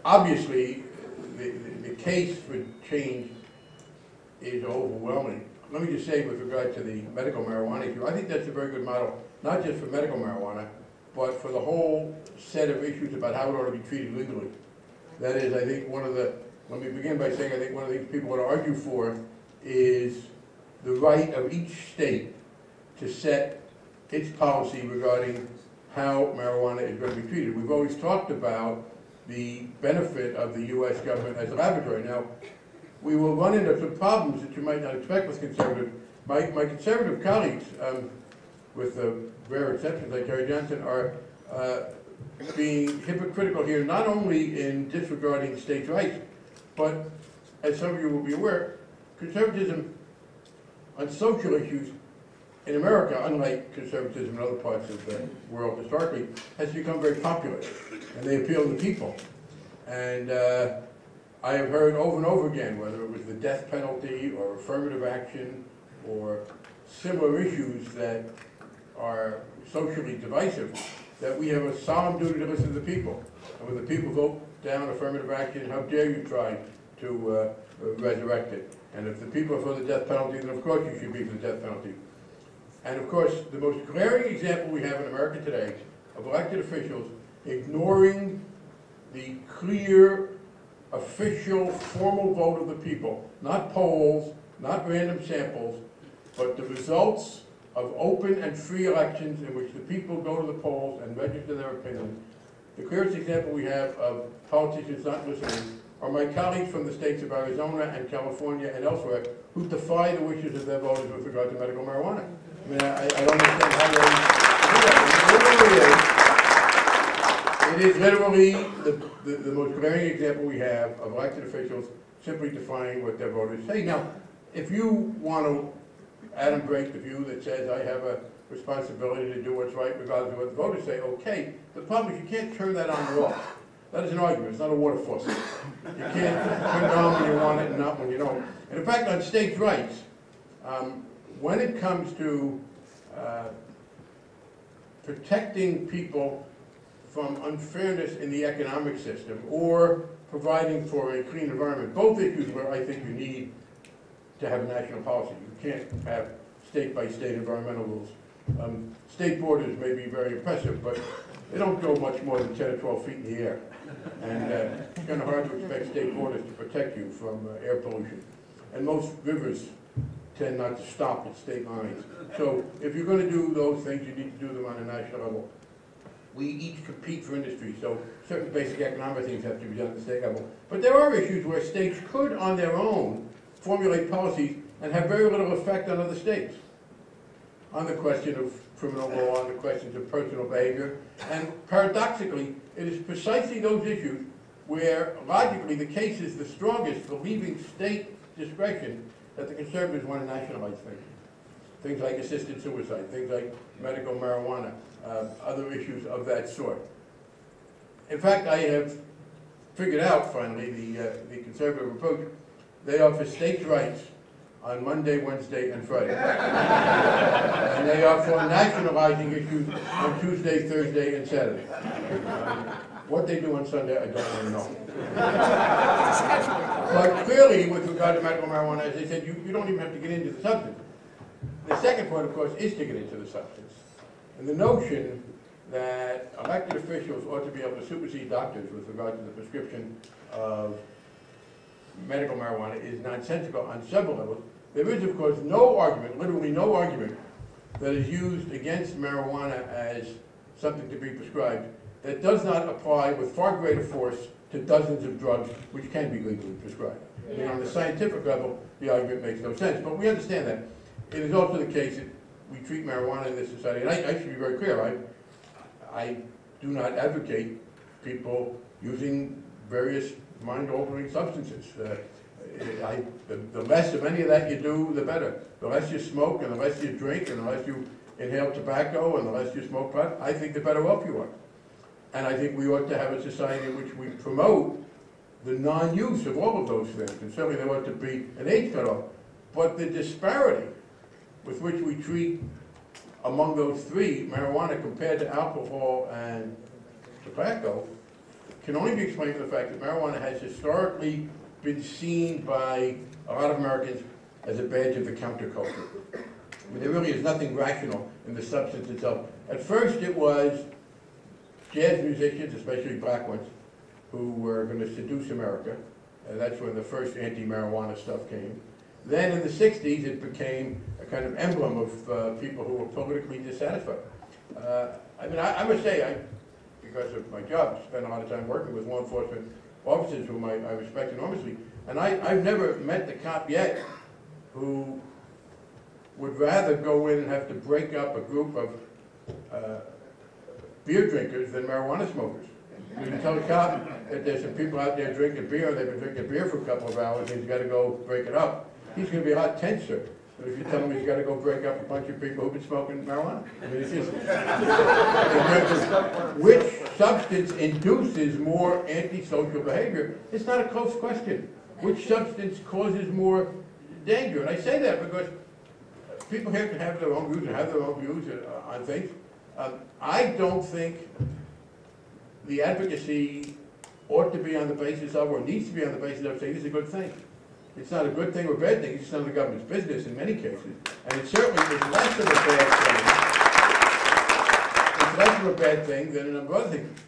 obviously, the case for change is overwhelming. Let me just say with regard to the medical marijuana issue, I think that's a very good model, not just for medical marijuana, but for the whole set of issues about how it ought to be treated legally. That is, I think let me begin by saying I think one of the things people want to argue for is the right of each state to set its policy regarding how marijuana is going to be treated. We've always talked about the benefit of the U.S. government as a laboratory. Now, we will run into some problems that you might not expect with conservative. My conservative colleagues, with rare exceptions like Jerry Johnson, are being hypocritical here, not only in disregarding states' rights, but, as some of you will be aware, conservatism on social issues in America, unlike conservatism in other parts of the world historically, has become very popular, and they appeal to people. And I have heard over and over again, whether it was the death penalty or affirmative action or similar issues that are socially divisive, that we have a solemn duty to listen to the people. And when the people vote down affirmative action, how dare you try to resurrect it? And if the people are for the death penalty, then of course you should be for the death penalty. And of course, the most glaring example we have in America today of elected officials ignoring the clear, official, formal vote of the people, not polls, not random samples, but the results of open and free elections in which the people go to the polls and register their opinion. The clearest example we have of politicians not listening are my colleagues from the states of Arizona and California and elsewhere who defy the wishes of their voters with regard to medical marijuana. I mean, I don't understand how they do that. It is literally the most glaring example we have of elected officials simply defying what their voters say. Now, if you want to break the view that says I have a responsibility to do what's right regardless of what the voters say, okay. The problem is you can't turn that on or off. That is an argument. It's not a water faucet. You can't turn it on when you want it and not when you don't. And in fact, on states' rights, when it comes to protecting people from unfairness in the economic system or providing for a clean environment, both issues where I think you need to have a national policy. You can't have state-by-state environmental rules. State borders may be very impressive, but they don't go much more than 10 or 12 feet in the air. And it's kind of hard to expect state borders to protect you from air pollution. And most rivers tend not to stop at state lines. So if you're going to do those things, you need to do them on a national level. We each compete for industry, so certain basic economic things have to be done at the state level. But there are issues where states could, on their own, formulate policies and have very little effect on other states. On the question of criminal law, on the questions of personal behavior. And paradoxically, it is precisely those issues where, logically, the case is the strongest for leaving state discretion that the conservatives want to nationalize things. Things like assisted suicide, things like medical marijuana, other issues of that sort. In fact, I have figured out, finally, the conservative approach. They are for states' rights on Monday, Wednesday, and Friday. And they are for nationalizing issues on Tuesday, Thursday, and Saturday. What they do on Sunday, I don't really know. But clearly, with regard to medical marijuana, as I said, you don't even have to get into the substance. The second point, of course, is to get into the substance. And the notion that elected officials ought to be able to supersede doctors with regard to the prescription of medical marijuana is nonsensical on several levels. There is, of course, no argument, literally no argument, that is used against marijuana as something to be prescribed that does not apply with far greater force to dozens of drugs which can be legally prescribed. I mean, on the scientific level, the argument makes no sense, but we understand that. It is also the case that we treat marijuana in this society, and I should be very clear, I do not advocate people using various mind-altering substances. The less of any of that you do, the better. The less you smoke, and the less you drink, and the less you inhale tobacco, and the less you smoke pot, I think the better off you are. And I think we ought to have a society in which we promote the non-use of all of those things, and certainly there ought to be an age cutoff. But the disparity with which we treat among those three, marijuana compared to alcohol and tobacco, can only be explained by the fact that marijuana has historically been seen by a lot of Americans as a badge of the counterculture. I mean, there really is nothing rational in the substance itself. At first it was jazz musicians, especially black ones, who were going to seduce America. And that's when the first anti-marijuana stuff came. Then in the 60s it became a kind of emblem of people who were politically dissatisfied. I mean, I must say, because of my job, spent a lot of time working with law enforcement officers whom I respect enormously. And I've never met the cop yet who would rather go in and have to break up a group of beer drinkers than marijuana smokers. You can tell the cop that there's some people out there drinking beer, they've been drinking beer for a couple of hours, and he's got to go break it up. He's going to be a lot tenser. But if you tell him he's got to go break up a bunch of people who've been smoking marijuana, I mean, it's just which substance induces more antisocial behavior? It's not a close question. Which substance causes more danger? And I say that because people have to have their own views and have their own views on things. I don't think the advocacy ought to be on the basis of, or needs to be on the basis of, saying it's a good thing. It's not a good thing or a bad thing, it's just none of the government's business in many cases. And it certainly is less of a bad thing. It's less of a bad thing than a number of other things.